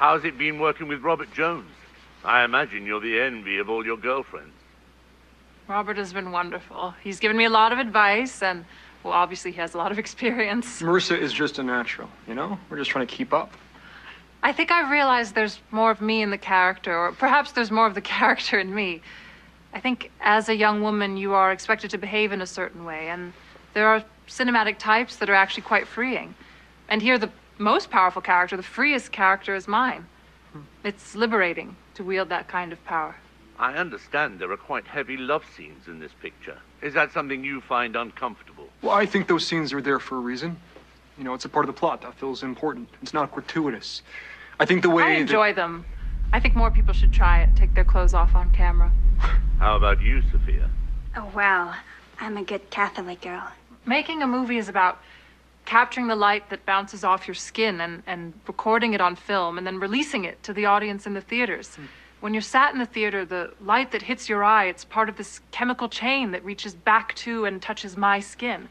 How's it been working with Robert Jones? I imagine you're the envy of all your girlfriends. Robert has been wonderful. He's given me a lot of advice, and, well, obviously he has a lot of experience. Marissa is just a natural, you know? We're just trying to keep up. I think I've realized there's more of me in the character, or perhaps there's more of the character in me. I think as a young woman, you are expected to behave in a certain way, and there are cinematic types that are actually quite freeing. And here, the most powerful character, the freest character, is mine. It's liberating to wield that kind of power. I understand there are quite heavy love scenes in this picture. Is that something you find uncomfortable? Well, I think those scenes are there for a reason. You know, it's a part of the plot that feels important. It's not gratuitous. I think the way I enjoy them. I think more people should try it, take their clothes off on camera. How about you, Sophia? Oh, well, I'm a good Catholic girl. Making a movie is about capturing the light that bounces off your skin and recording it on film and then releasing it to the audience in the theaters. When you're sat in the theater, the light that hits your eye, it's part of this chemical chain that reaches back to and touches my skin.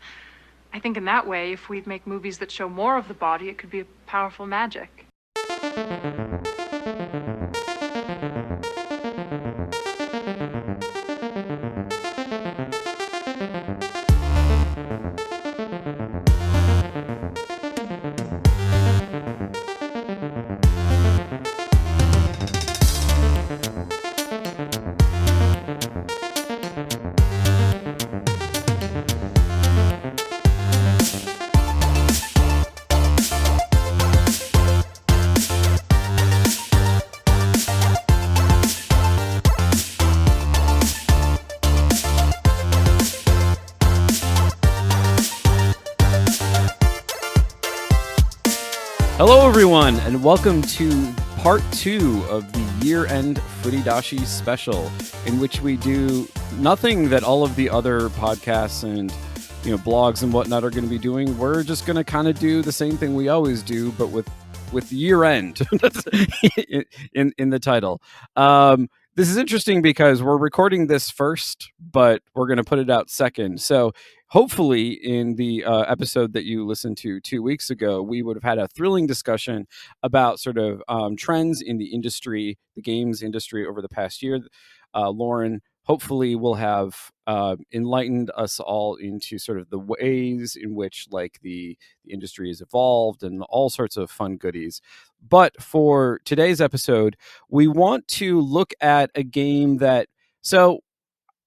I think in that way, if we make movies that show more of the body, it could be a powerful magic. Hello, everyone, and welcome to part 2 of the year-end Furidashi special, in which we do nothing that all of the other podcasts and blogs and whatnot are going to be doing. We're just going to kind of do the same thing we always do, but with year-end in the title. This is interesting because we're recording this first, but we're going to put it out second. So hopefully in the episode that you listened to 2 weeks ago, we would have had a thrilling discussion about sort of trends in the industry, the games industry over the past year. Lauryn hopefully will have enlightened us all into sort of the ways in which like the industry has evolved and all sorts of fun goodies. But for today's episode, we want to look at a game that, so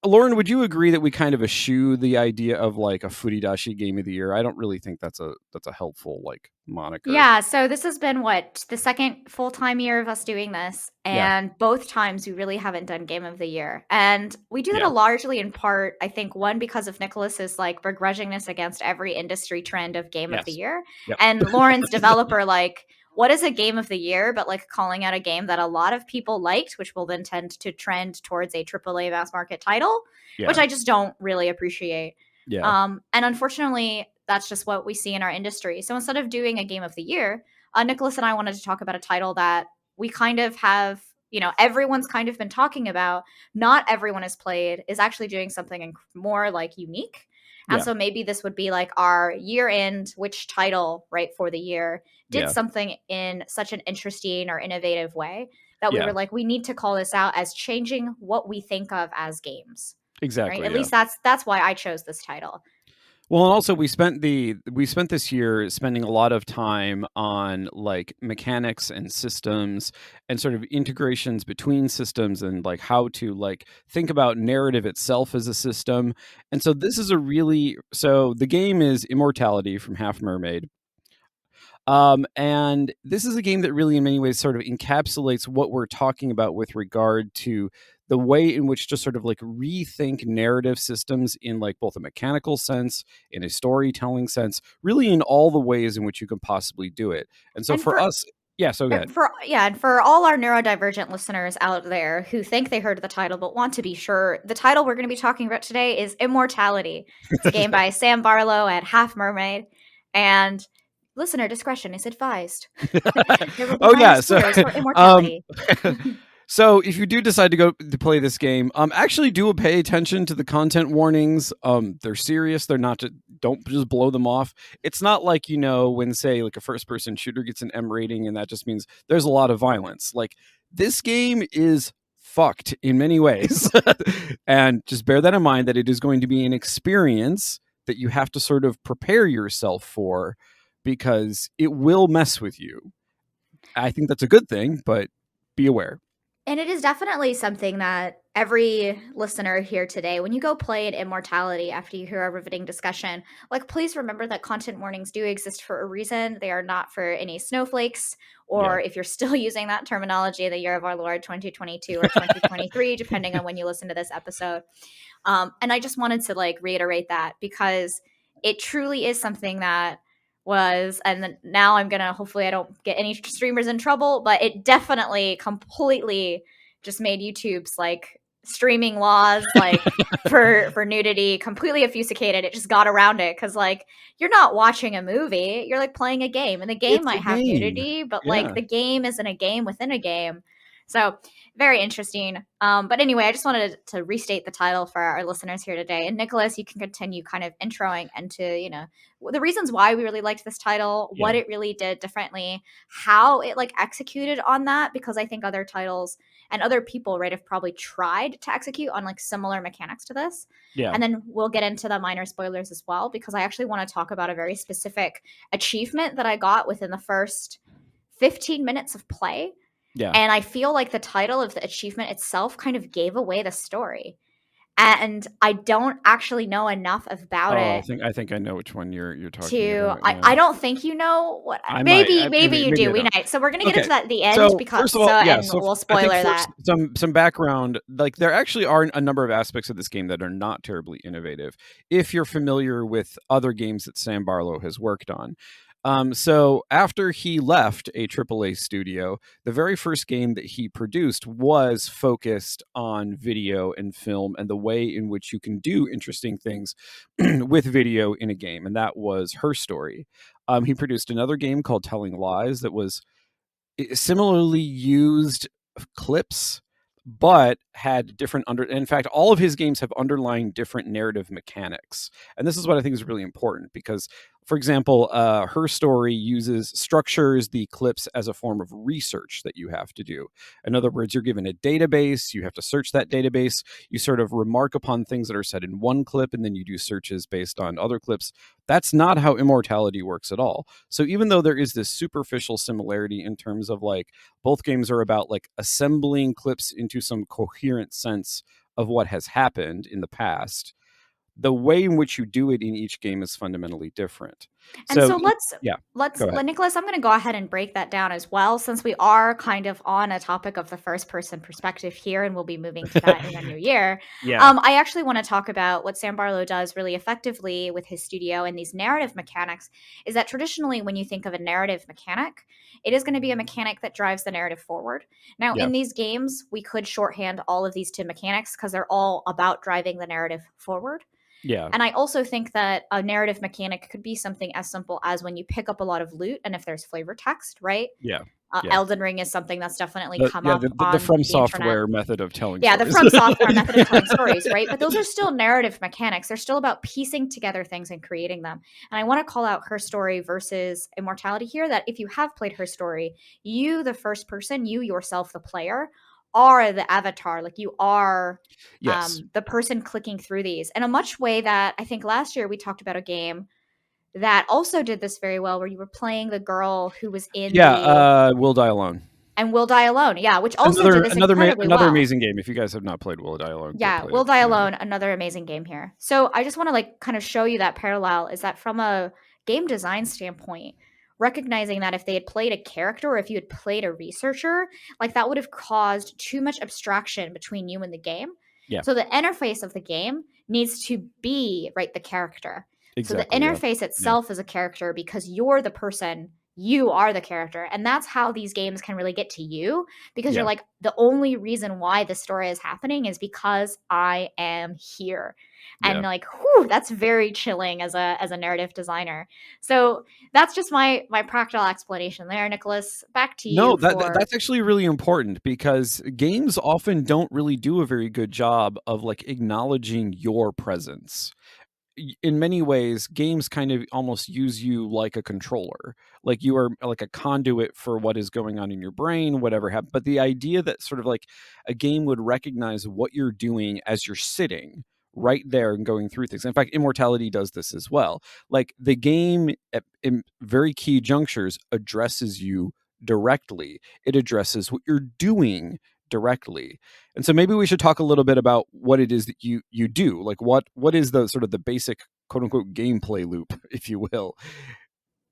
Lauryn, would you agree that we kind of eschew the idea of like a Furidashi game of the year? I don't really think that's a helpful like moniker. Yeah, so this has been the second full-time year of us doing this, and both times we really haven't done game of the year. And we do that largely in part, I think, one, because of Nicholas's like begrudgingness against every industry trend of game of the year. Yep. And Lauryn's developer like, what is a game of the year, but like calling out a game that a lot of people liked, which will then tend to trend towards a AAA mass market title, which I just don't really appreciate. Yeah. And unfortunately, that's just what we see in our industry. So instead of doing a game of the year, Nicholas and I wanted to talk about a title that we kind of have, everyone's kind of been talking about. Not everyone has played, is actually doing something more like unique. And so maybe this would be like our year end, which title, right, for the year did something in such an interesting or innovative way that we were like, we need to call this out as changing what we think of as games. Exactly. Right? At least that's why I chose this title. Well, and also we spent this year spending a lot of time on like mechanics and systems and sort of integrations between systems and like how to like think about narrative itself as a system. And so this is so the game is Immortality from Half Mermaid. And this is a game that really in many ways sort of encapsulates what we're talking about with regard to the way in which to sort of like rethink narrative systems in like both a mechanical sense, in a storytelling sense, really in all the ways in which you can possibly do it. And so for us, so go ahead. And for all our neurodivergent listeners out there who think they heard the title but want to be sure, the title we're going to be talking about today is Immortality. It's a game by Sam Barlow at Half Mermaid, and listener discretion is advised. Oh yeah, so Immortality. So if you do decide to go to play this game, actually do pay attention to the content warnings. They're serious. They're not don't just blow them off. It's not like, when say like a first person shooter gets an M rating and that just means there's a lot of violence. Like this game is fucked in many ways. And just bear that in mind, that it is going to be an experience that you have to sort of prepare yourself for, because it will mess with you. I think that's a good thing, but be aware. And it is definitely something that every listener here today, when you go play an Immortality after you hear our riveting discussion, like, please remember that content warnings do exist for a reason. They are not for any snowflakes, or if you're still using that terminology, the year of our Lord 2022 or 2023, depending on when you listen to this episode. And I just wanted to reiterate that, because it truly is something that and now I'm gonna, hopefully I don't get any streamers in trouble, but it definitely completely just made YouTube's streaming laws for nudity completely obfuscated. It just got around it, because you're not watching a movie, you're playing a game, and the game might have nudity, but the game isn't a game within a game. So very interesting. But anyway, I just wanted to restate the title for our listeners here today. And Nicholas, you can continue kind of introing into, the reasons why we really liked this title, what it really did differently, how it executed on that, because I think other titles and other people, right, have probably tried to execute on similar mechanics to this. Yeah. And then we'll get into the minor spoilers as well, because I actually want to talk about a very specific achievement that I got within the first 15 minutes of play. Yeah. And I feel like the title of the achievement itself kind of gave away the story. And I don't actually know enough about it. I think I know which one you're talking about. I don't think you know what. Maybe you do. We might. So we're gonna get into that at the end, because first of all, we'll spoiler that. Some background. There actually are a number of aspects of this game that are not terribly innovative, if you're familiar with other games that Sam Barlow has worked on. So after he left a AAA studio, the very first game that he produced was focused on video and film and the way in which you can do interesting things with video in a game. And that was Her Story. He produced another game called Telling Lies that was similarly used clips, but had different in fact, all of his games have underlying different narrative mechanics. And this is what I think is really important, because, for example, Her Story structures the clips as a form of research that you have to do. In other words, you're given a database, you have to search that database, you sort of remark upon things that are said in one clip, and then you do searches based on other clips. That's not how Immortality works at all. So even though there is this superficial similarity in terms of both games are about assembling clips into some coherent sense of what has happened in the past, the way in which you do it in each game is fundamentally different. And so let's Nicholas, I'm going to go ahead and break that down as well, since we are kind of on a topic of the first person perspective here, and we'll be moving to that in the new year. I actually want to talk about what Sam Barlow does really effectively with his studio and these narrative mechanics. Is that traditionally, when you think of a narrative mechanic, it is going to be a mechanic that drives the narrative forward. Now, in these games, we could shorthand all of these two mechanics because they're all about driving the narrative forward. Yeah. And I also think that a narrative mechanic could be something as simple as when you pick up a lot of loot and if there's flavor text, right? Yeah. Elden Ring is something that's definitely come up on the From the Software internet. Method of telling stories. Yeah, the From Software method of telling stories, right? But those are still narrative mechanics. They're still about piecing together things and creating them. And I want to call out Her Story versus Immortality here, that if you have played Her Story, you, the first person, you yourself, the player, are the avatar. You are the person clicking through these in a much way that I think last year we talked about a game that also did this very well, where you were playing the girl who was in Will Die Alone. And Will Die Alone, which also did this incredibly well. Another amazing game. If you guys have not played Will Die Alone, Will Die Alone, another amazing game here. So I just want to kind of show you that parallel, is that from a game design standpoint, recognizing that if they had played a character, or if you had played a researcher, that would have caused too much abstraction between you and the game. Yeah. So the interface of the game needs to be the character. Exactly, so the interface itself is a character, because you're the person you are the character. And that's how these games can really get to you, because you're Yeah. like, the only reason why this story is happening is because I am here. And Yeah. like, whew, that's very chilling as a narrative designer. So that's just my practical explanation there. Nicholas, back to No, you for that's actually really important, because games often don't really do a very good job of like acknowledging your presence. In many ways, games kind of almost use you like a controller, like you are like a conduit for what is going on in your brain, whatever happened. But the idea that sort of like a game would recognize what you're doing as you're sitting right there and going through things. In fact, Immortality does this as well. Like the game in very key junctures addresses you directly. It addresses what you're doing directly. And so maybe we should talk a little bit about what it is that you do. Like what is the sort of the basic quote unquote gameplay loop, if you will.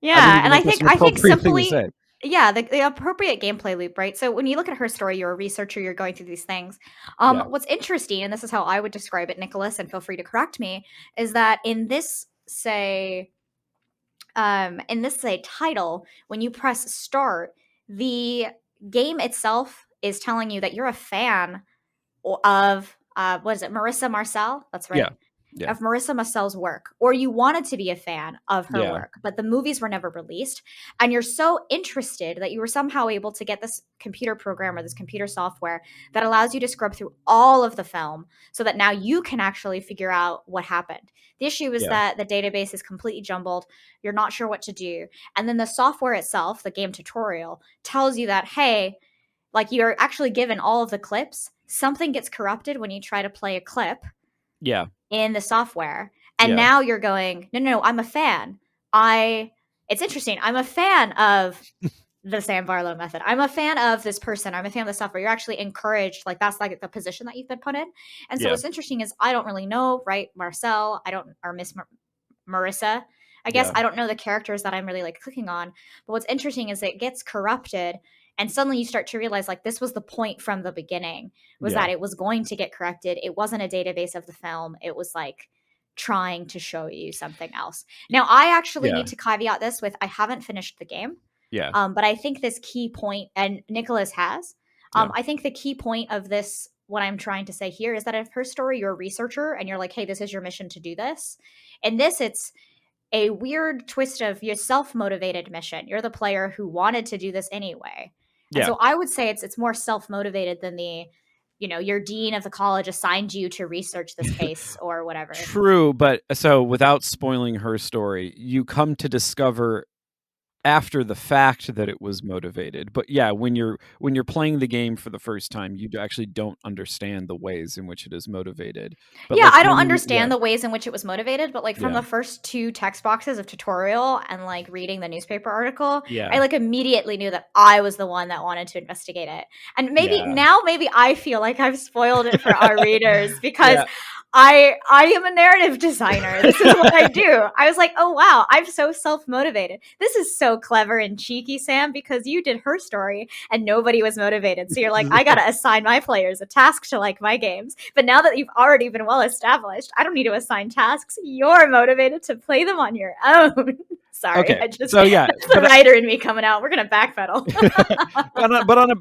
I don't yeah, even and know I if that's think an I think appropriate thing to simply say. yeah, the appropriate gameplay loop, right? So when you look at her story, you're a researcher, you're going through these things. Yeah. What's interesting, and this is how I would describe it, Nicholas, and feel free to correct me, is that in this say title, when you press start, the game itself is telling you that you're a fan of what is it, Marissa Marcel? That's Yeah. right. Yeah. Of Marissa Marcel's work, or you wanted to be a fan of her Yeah. work, but the movies were never released, and you're so interested that you were somehow able to get this computer program or this computer software that allows you to scrub through all of the film so that now you can actually figure out what happened. The issue is Yeah. that the database is completely jumbled. You're not sure what to do. And then the software itself, the game tutorial, tells you that, hey, like you're actually given all of the clips. Something gets corrupted when you try to play a clip Yeah. in the software. And Yeah. now you're going, no, I'm a fan. It's interesting. I'm a fan of the Sam Barlow method. I'm a fan of this person. I'm a fan of the software. You're actually encouraged. Like that's like the position that you've been put in. And so Yeah. what's interesting is I don't really know, right? Marcel, or Miss Marissa. I guess Yeah. I don't know the characters that I'm really like clicking on. But what's interesting is it gets corrupted, and suddenly you start to realize like this was the point from the beginning, was Yeah. that it was going to get corrupted. It wasn't a database of the film. It was like trying to show you something else. Now, I actually Yeah. need to caveat this with I haven't finished the game. Yeah. But I think this key point, and Nicholas has, Yeah. I think the key point of this, what I'm trying to say here, is that if her story, you're a researcher and you're like, hey, this is your mission to do this. In this, it's a weird twist of your self-motivated mission. You're the player who wanted to do this anyway. And Yeah. so I would say it's more self-motivated than your dean of the college assigned you to research this case or whatever. True, but so without spoiling her story, you come to discover after the fact that it was motivated. But yeah, when you're playing the game for the first time, you actually don't understand the ways in which it is motivated. But yeah, like I don't when you- understand the ways in which it was motivated, but like from Yeah. the first two text boxes of tutorial and like reading the newspaper article, Yeah. I like immediately knew that I was the one that wanted to investigate it. And maybe Yeah. now maybe I feel like I've spoiled it for our readers because Yeah. I am a narrative designer. This is what I do. I was like, oh wow, I'm so self-motivated. This is so clever and cheeky, Sam, because you did her story and nobody was motivated. So you're like, I gotta assign my players a task to like my games. But now that you've already been well established, I don't need to assign tasks. You're motivated to play them on your own. Sorry, Okay. I just So yeah, that's the writer in me coming out. We're gonna backpedal.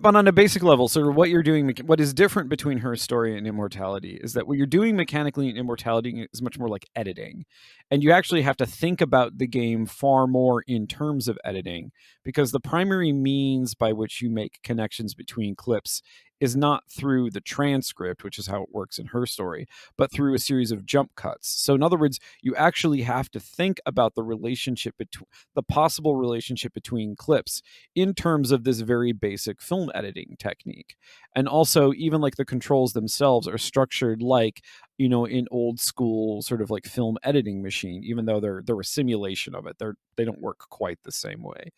but on a basic level, so what you're doing, what is different between her story and Immortality is that what you're doing mechanically in Immortality is much more like editing, and you actually have to think about the game far more in terms of editing, because the primary means by which you make connections between clips is not through the transcript, which is how it works in her story, but through a series of jump cuts. So in other words, you actually have to think about the relationship between the possible relationship between clips in terms of this very basic film editing technique. And also even like the controls themselves are structured like, in old school sort of like film editing machine, even though they're a simulation of it. They don't work quite the same way.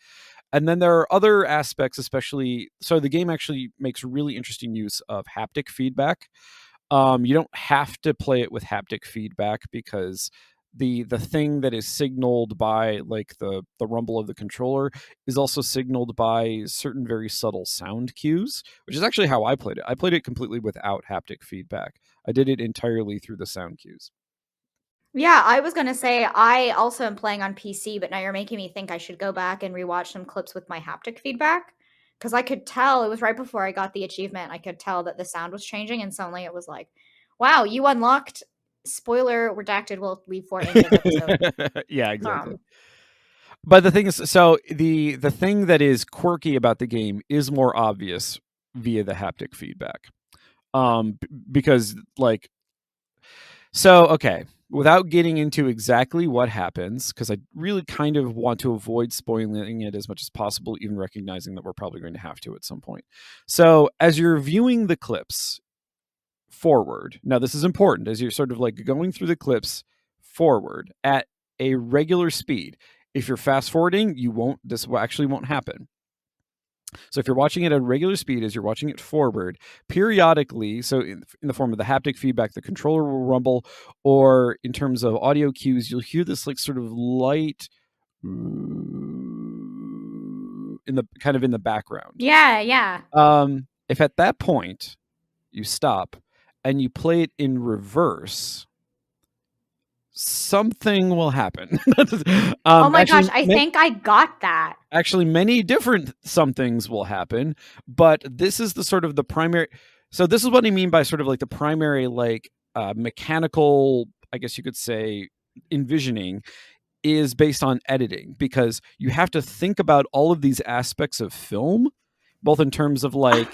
And then there are other aspects, especially, so the game actually makes really interesting use of haptic feedback. You don't have to play it with haptic feedback because the thing that is signaled by like the rumble of the controller is also signaled by certain very subtle sound cues, which is actually how I played it. I played it completely without haptic feedback. I did it entirely through the sound cues. Yeah, I was gonna say I also am playing on PC, but now you're making me think I should go back and rewatch some clips with my haptic feedback. Because I could tell, it was right before I got the achievement, I could tell that the sound was changing, and suddenly it was like, wow, you unlocked, spoiler redacted, we'll leave for end of episode. Yeah, exactly. But the thing is, so the thing that is quirky about the game is more obvious via the haptic feedback. Because like, so okay, without getting into exactly what happens, because I really kind of want to avoid spoiling it as much as possible, even recognizing that we're probably going to have to at some point. So as you're viewing the clips forward, now this is important, as you're sort of like going through the clips forward at a regular speed. If you're fast forwarding, this actually won't happen. So if you're watching it at a regular speed, as you're watching it forward, periodically, so in the form of the haptic feedback, the controller will rumble, or in terms of audio cues, you'll hear this like sort of light in the background. Yeah. If at that point you stop and you play it in reverse, something will happen. Oh my gosh, I think I got that. Actually, many different somethings will happen, but this is the sort of the primary. So this is what I mean by sort of like the primary, like mechanical, I guess you could say, envisioning is based on editing, because you have to think about all of these aspects of film, both in terms of like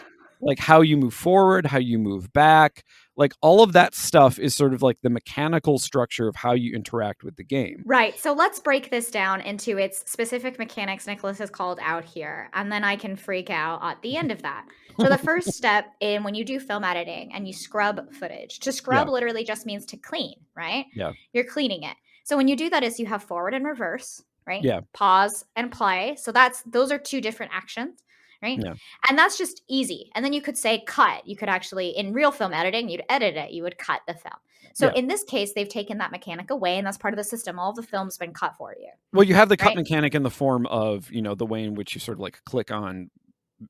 how you move forward, how you move back, like all of that stuff is sort of like the mechanical structure of how you interact with the game. Right. So let's break this down into its specific mechanics Nicholas has called out here, and then I can freak out at the end of that. So the first step in when you do film editing and you scrub footage, to scrub literally just means to clean, right? Yeah. You're cleaning it. So when you do that is you have forward and reverse, right? Yeah. Pause and play. So those are two different actions. Right. Yeah. And that's just easy. And then you could say cut. You could actually, in real film editing, you'd edit it. You would cut the film. So in this case, they've taken that mechanic away, and that's part of the system. All of the film's been cut for you. Well, you have the cut mechanic in the form of, the way in which you sort of like click on.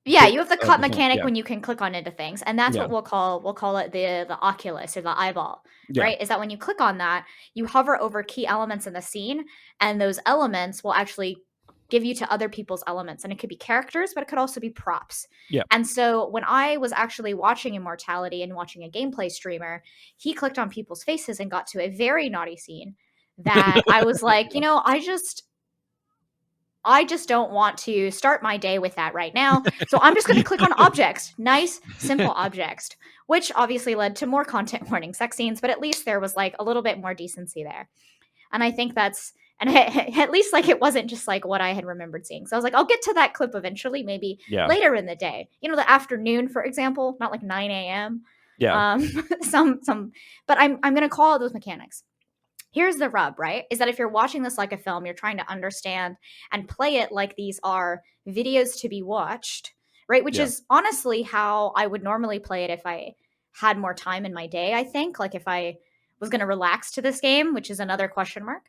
Yeah, you have the cut mechanic when you can click on into things. And that's what we'll call it the oculus or the eyeball, right? Is that when you click on that, you hover over key elements in the scene, and those elements will actually give you to other people's elements. And it could be characters, but it could also be props. Yeah. And so when I was actually watching Immortality and watching a gameplay streamer, he clicked on people's faces and got to a very naughty scene that I was like, I just don't want to start my day with that right now. So I'm just going to click on objects, nice, simple objects, which obviously led to more content warning sex scenes, but at least there was like a little bit more decency there. And I think and at least like it wasn't just like what I had remembered seeing. So I was like, I'll get to that clip eventually, maybe later in the day. The afternoon, for example, not like 9 a.m. Yeah. But I'm going to call out those mechanics. Here's the rub, right? Is that if you're watching this like a film, you're trying to understand and play it like these are videos to be watched, right? Which is honestly how I would normally play it if I had more time in my day, I think. Like if I was going to relax to this game, which is another question mark.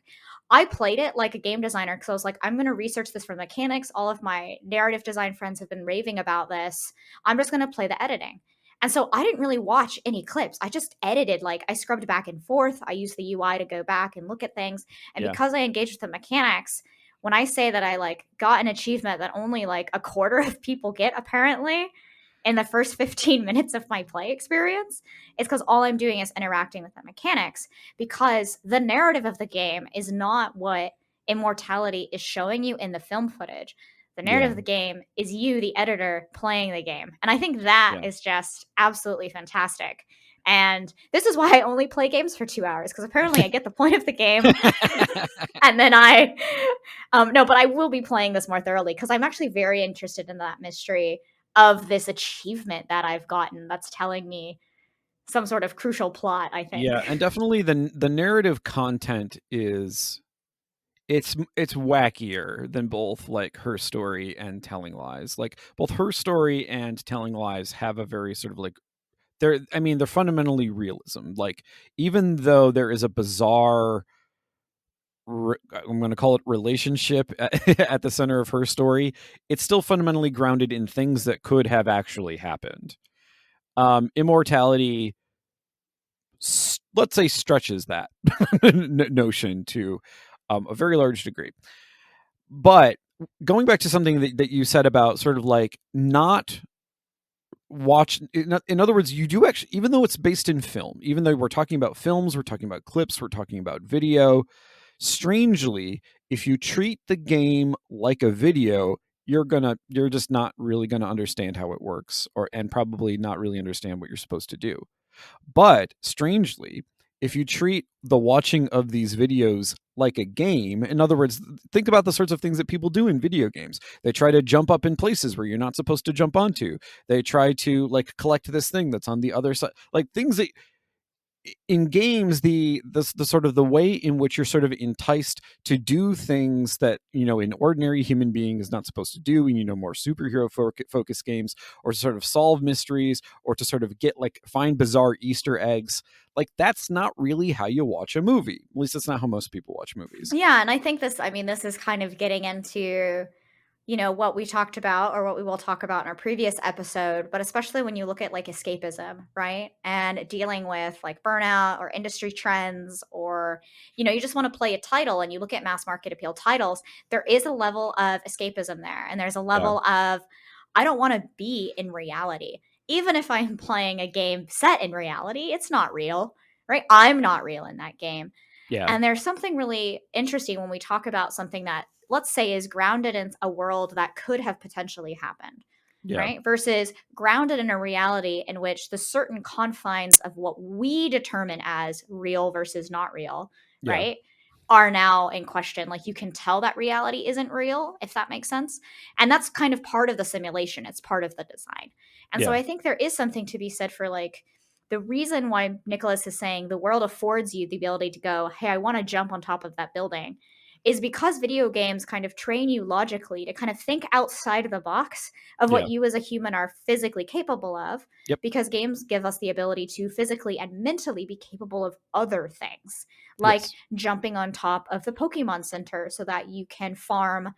I played it like a game designer because I was like, I'm going to research this for mechanics. All of my narrative design friends have been raving about this. I'm just going to play the editing. And so I didn't really watch any clips. I just edited, like I scrubbed back and forth. I used the UI to go back and look at things. And because I engaged with the mechanics, when I say that I like got an achievement that only like a quarter of people get apparently in the first 15 minutes of my play experience, it's because all I'm doing is interacting with the mechanics, because the narrative of the game is not what Immortality is showing you in the film footage. The narrative of the game is you, the editor, playing the game. And I think that is just absolutely fantastic. And this is why I only play games for 2 hours, because apparently I get the point of the game. And then but I will be playing this more thoroughly because I'm actually very interested in that mystery of this achievement that I've gotten that's telling me some sort of crucial plot, I think. Yeah, and definitely the narrative content is it's wackier than both like Her Story and Telling Lies. Like both Her Story and Telling Lies have a very sort of like they're fundamentally realism. Like even though there is a bizarre I'm going to call it relationship at the center of Her Story, it's still fundamentally grounded in things that could have actually happened. Immortality let's say, stretches that notion to a very large degree. But going back to something that you said about sort of like not watch, in other words, you do actually, even though it's based in film, even though we're talking about films, we're talking about clips, we're talking about video, strangely, if you treat the game like a video, you're just not really gonna understand how it works, and probably not really understand what you're supposed to do. But strangely, if you treat the watching of these videos like a game, in other words, think about the sorts of things that people do in video games. They try to jump up in places where you're not supposed to jump onto. They try to like collect this thing that's on the other side, like things that in games, the sort of the way in which you're sort of enticed to do things that, you know, an ordinary human being is not supposed to do, and, you know, more superhero focused games, or to sort of solve mysteries, or to sort of find bizarre Easter eggs, like that's not really how you watch a movie. At least that's not how most people watch movies. Yeah, and I think this is kind of getting into, you know, what we talked about, or what we will talk about in our previous episode, but especially when you look at like escapism, right? And dealing with like burnout or industry trends, or, you know, you just want to play a title and you look at mass market appeal titles, there is a level of escapism there. And there's a level of, I don't want to be in reality. Even if I'm playing a game set in reality, it's not real, right? I'm not real in that game. Yeah. And there's something really interesting when we talk about something that, let's say, is grounded in a world that could have potentially happened, right? Versus grounded in a reality in which the certain confines of what we determine as real versus not real, right, are now in question. Like, you can tell that reality isn't real, if that makes sense. And that's kind of part of the simulation. It's part of the design. And so I think there is something to be said for like, the reason why Nicholas is saying the world affords you the ability to go, hey, I want to jump on top of that building, is because video games kind of train you logically to kind of think outside of the box of what you as a human are physically capable of. Because games give us the ability to physically and mentally be capable of other things, like jumping on top of the Pokemon Center so that you can farm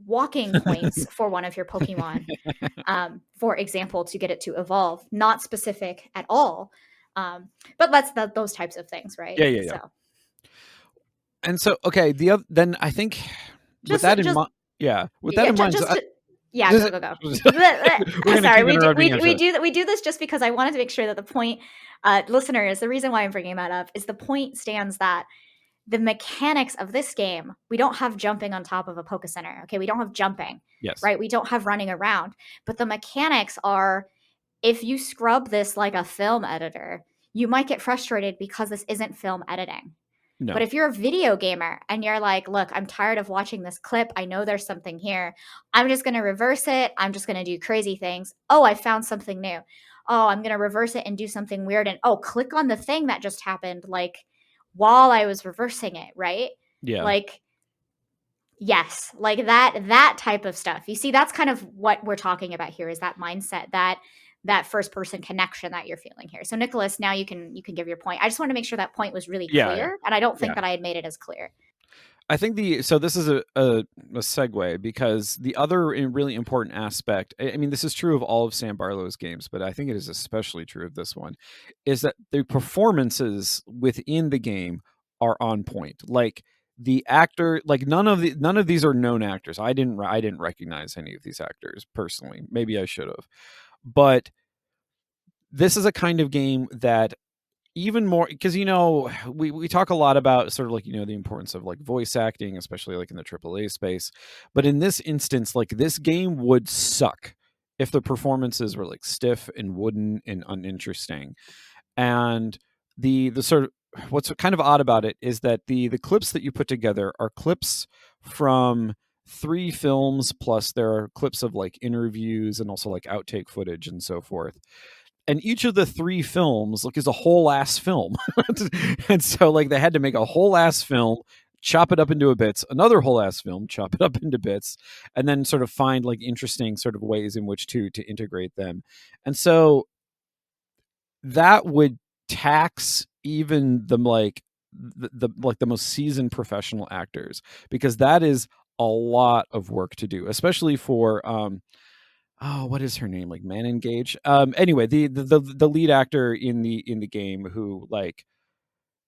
walking points for one of your Pokemon, for example, to get it to evolve. Not specific at all, but that's those types of things, right? Yeah. So. And so, okay, then I think with that in mind, Sorry, we do this just because I wanted to make sure that the point, listeners, the reason why I'm bringing that up is the point stands that the mechanics of this game, we don't have jumping on top of a Poké Center. Okay, we don't have jumping. Yes. Right? We don't have running around. But the mechanics are, if you scrub this like a film editor, you might get frustrated because this isn't film editing. No. But if you're a video gamer and you're like, look, I'm tired of watching this clip. I know there's something here. I'm just going to reverse it. I'm just going to do crazy things. Oh, I found something new. Oh, I'm going to reverse it and do something weird. And oh, click on the thing that just happened, like, while I was reversing it, right? Yeah. Like, yes, like that type of stuff. You see, that's kind of what we're talking about here, is that mindset, that first person connection that you're feeling here. So Nicholas, now you can give your point. I just want to make sure that point was really clear, and I don't think that I had made it as clear. I think so this is a segue, because the other really important aspect, I mean, this is true of all of Sam Barlow's games, but I think it is especially true of this one, is that the performances within the game are on point. Like, the actor, like none of these are known actors. I didn't recognize any of these actors personally. Maybe I should have. But this is a kind of game that, even more, because, you know, we talk a lot about sort of like, you know, the importance of like voice acting, especially like in the AAA space. But in this instance, like, this game would suck if the performances were like stiff and wooden and uninteresting. And the sort of, what's kind of odd about it is that the clips that you put together are clips from 3 films, plus there are clips of like interviews and also like outtake footage and so forth. And each of the 3 films, is a whole ass film. And so, like, they had to make a whole ass film, chop it up into bits, another whole ass film, chop it up into bits, and then sort of find like interesting sort of ways in which to integrate them. And so that would tax even the most seasoned professional actors, because that is a lot of work to do, especially for what is her name? Like, Man Engage. Anyway, the lead actor in the game, who, like,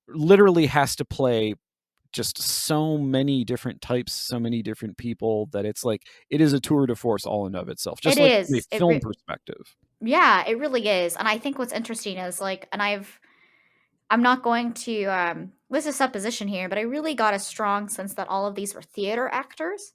literally has to play just so many different types, so many different people, that it's like it is a tour de force all in of itself, just It like is. from a film perspective. Yeah, it really is. And I think what's interesting is like, and I'm not going to this is a supposition here, but I really got a strong sense that all of these were theater actors.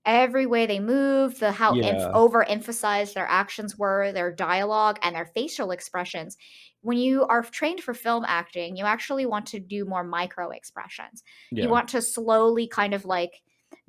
Every way they moved, the how Yeah. overemphasized their actions were, their dialogue, and their facial expressions. When you are trained for film acting, you actually want to do more micro expressions. You Yeah. want to slowly kind of like,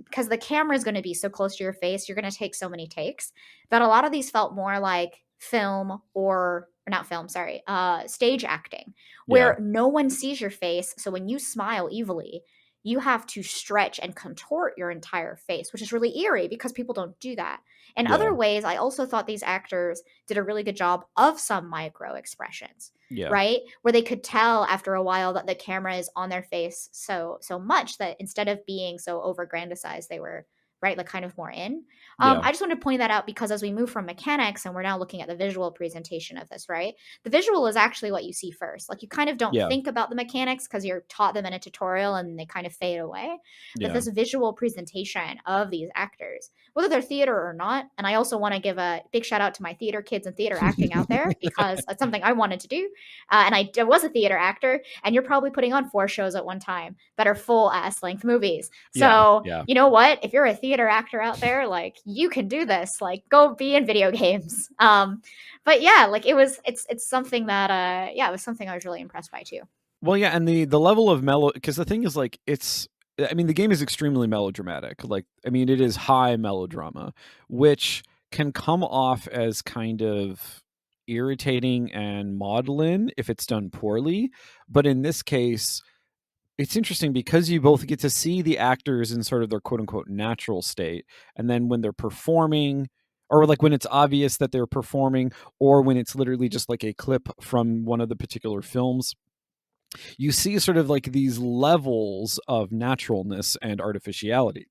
because the camera is going to be so close to your face, you're going to take so many takes that a lot of these felt more like film or not film, sorry, stage acting, where no one sees your face. So when you smile evilly, you have to stretch and contort your entire face, which is really eerie because people don't do that. In Yeah. other ways, I also thought these actors did a really good job of some micro expressions, Yeah. right? Where they could tell after a while that the camera is on their face so much that instead of being so overgrandized, they were right, like kind of more in. Yeah. I just wanted to point that out because as we move from mechanics and we're now looking at the visual presentation of this, right? The visual is actually what you see first. Like you kind of don't Yeah. think about the mechanics because you're taught them in a tutorial and they kind of fade away. But Yeah. this visual presentation of these actors, whether they're theater or not, and I also want to give a big shout out to my theater kids and theater acting out there because that's something I wanted to do. And I was a theater actor, and you're probably putting on 4 shows at one time that are full ass length movies. So Yeah. you know what? If you're a theater actor out there, like you can do this. Like go be in video games. But yeah, like it's something that it was something I was really impressed by too. Well, yeah, and the level of mellow, because the thing is like I mean, the game is extremely melodramatic. Like, I mean, it is high melodrama, which can come off as kind of irritating and maudlin if it's done poorly. But in this case, it's interesting because you both get to see the actors in sort of their quote unquote natural state. And then when they're performing, or like when it's obvious that they're performing, or when it's literally just like a clip from one of the particular films, you see sort of like these levels of naturalness and artificiality.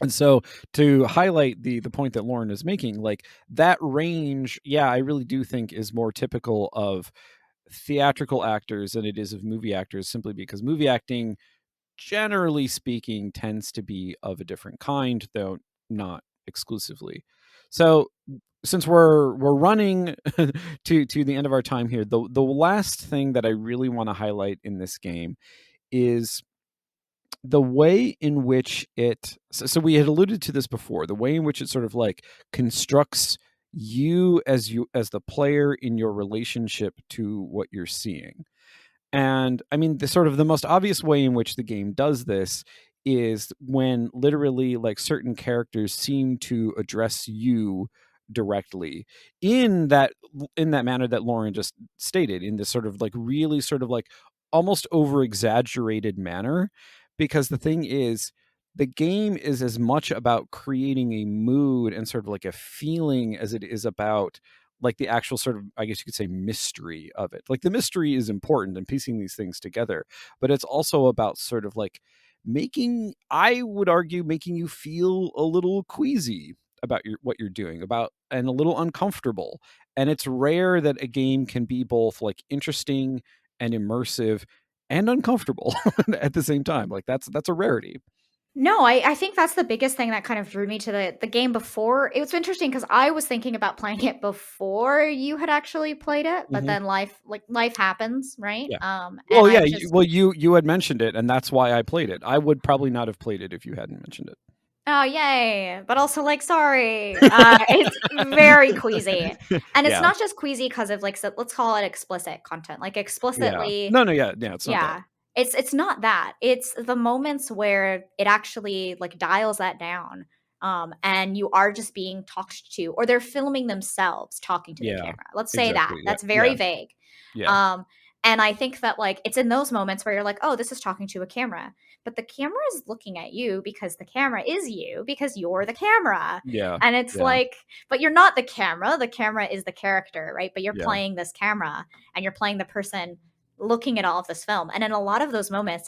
And so to highlight the point that Lauren is making, like that range, yeah, I really do think is more typical of theatrical actors than it is of movie actors, simply because movie acting, generally speaking, tends to be of a different kind, though not exclusively. So since we're running to the end of our time here, the last thing that I really want to highlight in this game is the way in which it, so we had alluded to this before, the way in which it sort of like constructs you as the player in your relationship to what you're seeing. And I mean, the sort of the most obvious way in which the game does this is when literally like certain characters seem to address you directly in that manner that Lauren just stated, in this sort of like really sort of like almost over exaggerated manner. Because the thing is, the game is as much about creating a mood and sort of like a feeling as it is about like the actual sort of, I guess you could say, mystery of it. Like the mystery is important in piecing these things together, but it's also about sort of like making, I would argue, making you feel a little queasy about what you're doing, about, and a little uncomfortable. And it's rare that a game can be both like interesting and immersive and uncomfortable at the same time. Like that's a rarity. No, I think that's the biggest thing that kind of drew me to the game before. It was interesting because I was thinking about playing it before you had actually played it, but then life happens, right? Yeah. And Well, yeah. just, You had mentioned it, and that's why I played it. I would probably not have played it if you hadn't mentioned it. oh yay! But also like, sorry, it's very queasy, and it's not just queasy because of like, so let's call it explicit content, like explicitly. No, yeah, it's not that. It's not that. It's the moments where it actually like dials that down. And you are just being talked to, or they're filming themselves talking to the camera. Let's say exactly. that. That's very vague. Yeah. And I think that like it's in those moments where you're like, oh, this is talking to a camera. But the camera is looking at you because the camera is you, because you're the camera. Yeah. And it's like, but you're not the camera. The camera is the character, right? But you're playing this camera and you're playing the person looking at all of this film. And in a lot of those moments,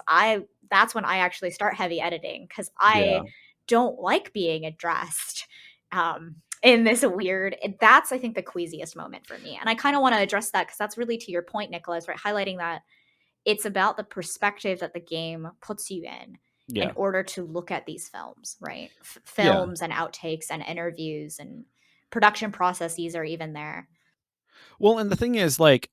that's when I actually start heavy editing because I don't like being addressed in this weird, that's I think the queasiest moment for me. And I kind of want to address that because that's really to your point, Nicholas, right? Highlighting that It's about the perspective that the game puts you in order to look at these films, right? Films and outtakes and interviews and production processes are even there. Well, and the thing is, like,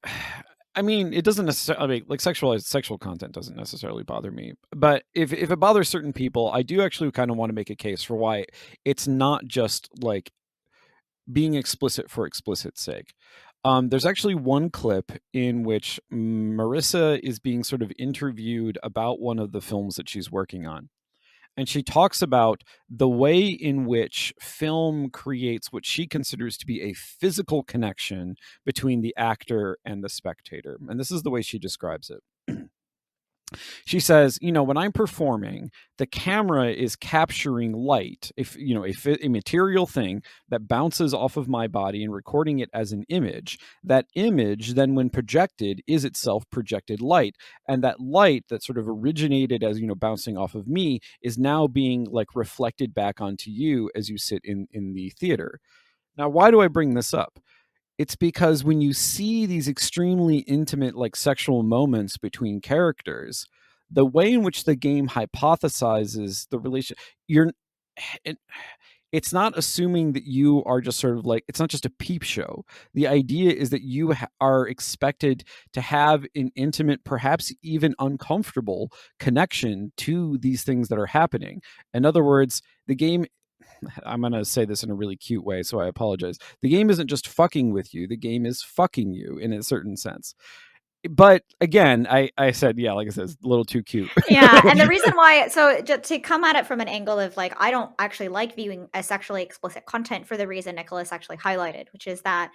I mean, it doesn't necessarily, I mean, like, sexual content doesn't necessarily bother me. But if it bothers certain people, I do actually kind of want to make a case for why it's not just like being explicit for explicit's sake. There's actually one clip in which Marissa is being sort of interviewed about one of the films that she's working on. And she talks about the way in which film creates what she considers to be a physical connection between the actor and the spectator. And this is the way she describes it. She says, when I'm performing, the camera is capturing light, a material thing that bounces off of my body and recording it as an image. That image, then when projected, is itself projected light. And that light that sort of originated as, bouncing off of me is now being like reflected back onto you as you sit in the theater. Now, why do I bring this up? It's because when you see these extremely intimate, like sexual moments between characters, the way in which the game hypothesizes the relation, it's not assuming that you are just sort of like, it's not just a peep show. The idea is that you are expected to have an intimate, perhaps even uncomfortable connection to these things that are happening. In other words, the game, I'm going to say this in a really cute way, so I apologize. The game isn't just fucking with you. The game is fucking you in a certain sense. But again, I said, yeah, like I said, it's a little too cute. Yeah. And the reason why, so to come at it from an angle of like, I don't actually like viewing a sexually explicit content for the reason Nicholas actually highlighted, which is that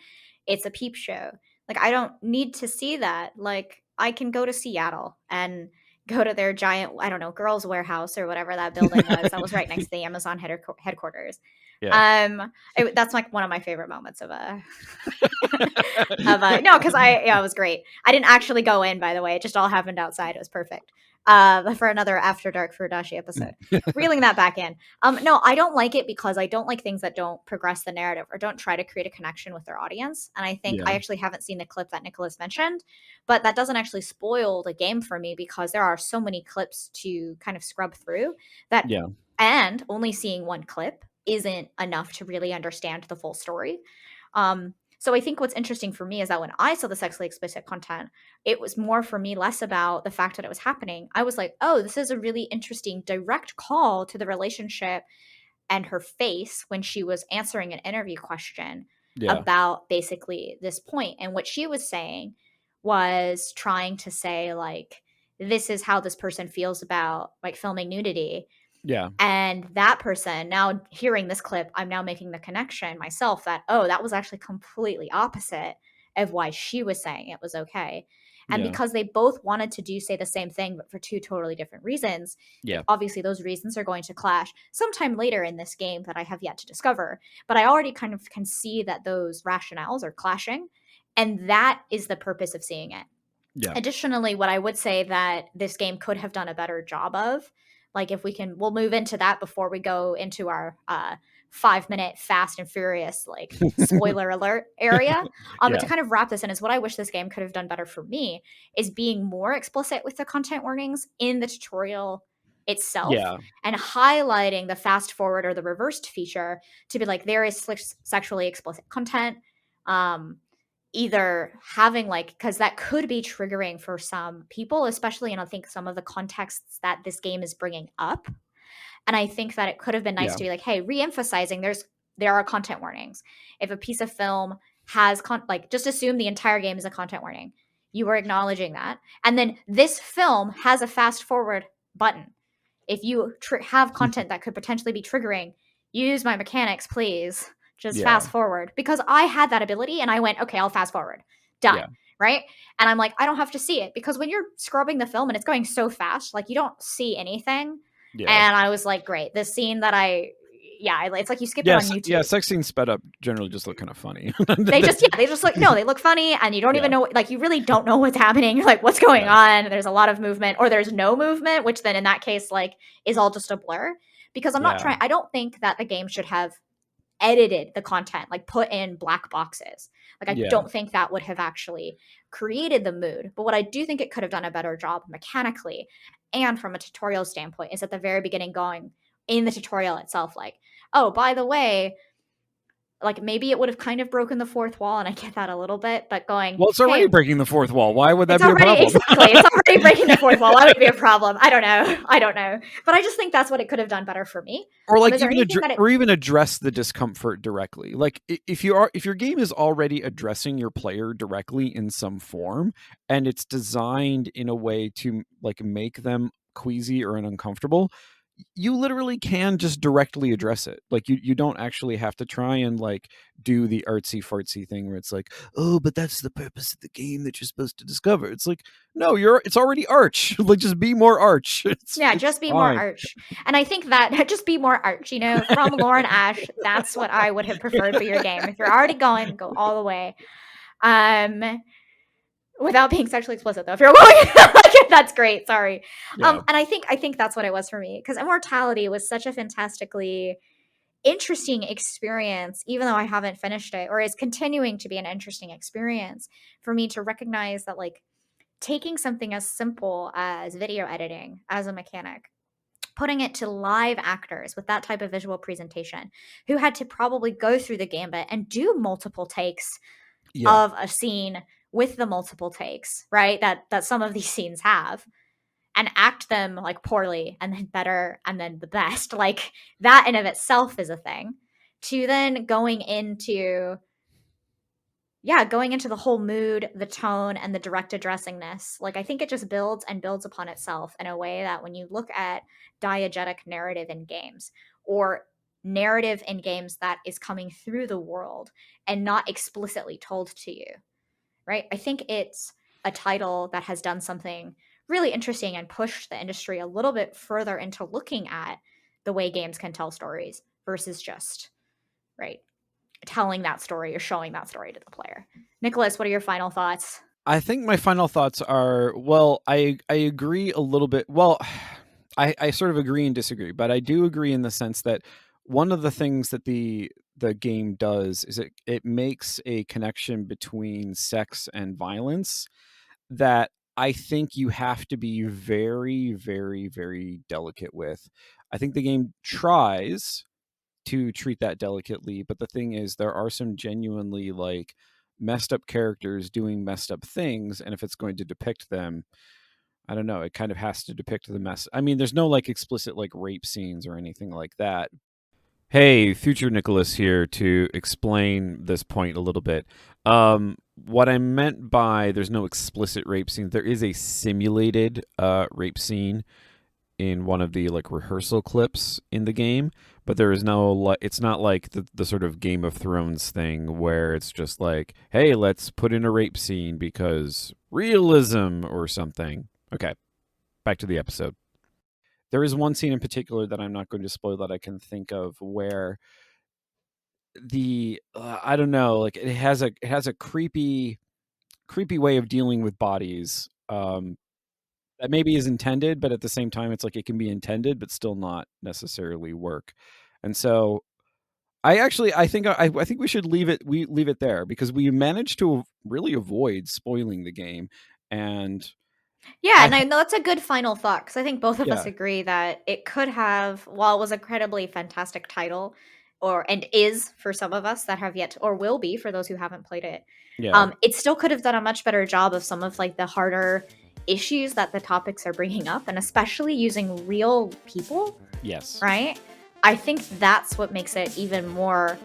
it's a peep show. Like, I don't need to see that. Like, I can go to Seattle and go to their giant, I don't know, girls' warehouse or whatever that building was that was right next to the Amazon headquarters. Yeah. That's like one of my favorite moments of no, because it was great. I didn't actually go in, by the way. It just all happened outside. It was perfect. For another After Dark Furudashi episode. Reeling that back in. No, I don't like it because I don't like things that don't progress the narrative or don't try to create a connection with their audience. And I think I actually haven't seen the clip that Nicholas mentioned, but that doesn't actually spoil the game for me because there are so many clips to kind of scrub through that. Yeah. And only seeing one clip isn't enough to really understand the full story. So I think what's interesting for me is that when I saw the sexually explicit content, it was more for me less about the fact that it was happening. I was like, oh, this is a really interesting direct call to the relationship and her face when she was answering an interview question about basically this point. And what she was saying was trying to say, like, this is how this person feels about like filming nudity. Yeah. And that person, now hearing this clip, I'm now making the connection myself that, oh, that was actually completely opposite of why she was saying it was okay. And because they both wanted to say the same thing, but for two totally different reasons, obviously those reasons are going to clash sometime later in this game that I have yet to discover. But I already kind of can see that those rationales are clashing. And that is the purpose of seeing it. Yeah. Additionally, what I would say that this game could have done a better job of, like if we'll move into that before we go into our 5-minute Fast and Furious, like spoiler alert area. But to kind of wrap this in is what I wish this game could have done better for me is being more explicit with the content warnings in the tutorial itself and highlighting the fast forward or the reversed feature to be like, there is sexually explicit content. Either having because that could be triggering for some people, especially in I think some of the contexts that this game is bringing up. And I think that it could have been nice to be like, hey, re-emphasizing there are content warnings. If a piece of film has just assume the entire game is a content warning. You are acknowledging that. And then this film has a fast forward button. If you have content that could potentially be triggering, use my mechanics, please. Just fast forward, because I had that ability and I went, okay, I'll fast forward. Done. Yeah. Right. And I'm like, I don't have to see it because when you're scrubbing the film and it's going so fast, like you don't see anything. Yeah. And I was like, great. This scene that it's like you skip it on YouTube. Yeah. Sex scenes sped up generally just look kind of funny. they look funny and you don't even know, like you really don't know what's happening. You're like, what's going on? There's a lot of movement or there's no movement, which then in that case, like is all just a blur because I don't think that the game should have edited the content, like put in black boxes. Like, I Yeah. don't think that would have actually created the mood. But what I do think it could have done a better job mechanically and from a tutorial standpoint is at the very beginning, going in the tutorial itself, like, oh, by the way, like, maybe it would have kind of broken the fourth wall, and I get that a little bit, but going, Well, it's already hey, breaking the fourth wall. Why would that it's be a already, problem? exactly, it's already breaking the fourth wall. Why would it be a problem? I don't know. But I just think that's what it could have done better for me. Or like Is there even anything that it- or even address the discomfort directly. Like if your game is already addressing your player directly in some form, and it's designed in a way to like make them queasy or uncomfortable, you literally can just directly address it. Like you don't actually have to try and like do the artsy fartsy thing where it's like, oh, but that's the purpose of the game that you're supposed to discover. It's like, no, it's already arch. Like, just be more arch. It's just be fine. more arch. And I think that just be more arch, from Lauren Ash, that's what I would have preferred for your game. If you're already going, go all the way. Without being sexually explicit, though, if you're going, that's great. Sorry. Yeah. And I think that's what it was for me, because Immortality was such a fantastically interesting experience, even though I haven't finished it, or is continuing to be an interesting experience for me to recognize that, like, taking something as simple as video editing as a mechanic, putting it to live actors with that type of visual presentation, who had to probably go through the gambit and do multiple takes of a scene with the multiple takes, right? That some of these scenes have, and act them like poorly and then better and then the best. Like, that in of itself is a thing. To then going into the whole mood, the tone, and the direct addressingness. Like, I think it just builds and builds upon itself in a way that when you look at diegetic narrative in games, or narrative in games that is coming through the world and not explicitly told to you, right? I think it's a title that has done something really interesting and pushed the industry a little bit further into looking at the way games can tell stories versus just, right, telling that story or showing that story to the player. Nicholas, what are your final thoughts? I think my final thoughts are, well, I agree a little bit. Well, I sort of agree and disagree, but I do agree in the sense that one of the things that the game does is it makes a connection between sex and violence that I think you have to be very, very, very delicate with. I think the game tries to treat that delicately, but the thing is, there are some genuinely like messed up characters doing messed up things, and if it's going to depict them, I don't know, it kind of has to depict the mess. I mean, there's no like explicit like rape scenes or anything like that. Hey, future Nicholas here to explain this point a little bit. What I meant by there's no explicit rape scene, there is a simulated rape scene in one of the like rehearsal clips in the game, but there is no, it's not like the sort of Game of Thrones thing where it's just like, hey, let's put in a rape scene because realism or something. Okay, back to the episode. There is one scene in particular that I'm not going to spoil that I can think of where the I don't know, like it has a creepy way of dealing with bodies that maybe is intended, but at the same time it's like it can be intended but still not necessarily work. And so I think we should leave it there, because we managed to really avoid spoiling the game. And and I know that's a good final thought, because I think both of us Yeah. agree that it could have, while it was an incredibly fantastic title, and is for some of us that have yet to, or will be for those who haven't played it, it still could have done a much better job of some of like the harder issues that the topics are bringing up, and especially using real people. Yes. Right? I think that's what makes it even more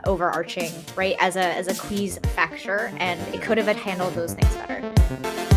overarching, right? As a quease factor, and it could have handled those things better.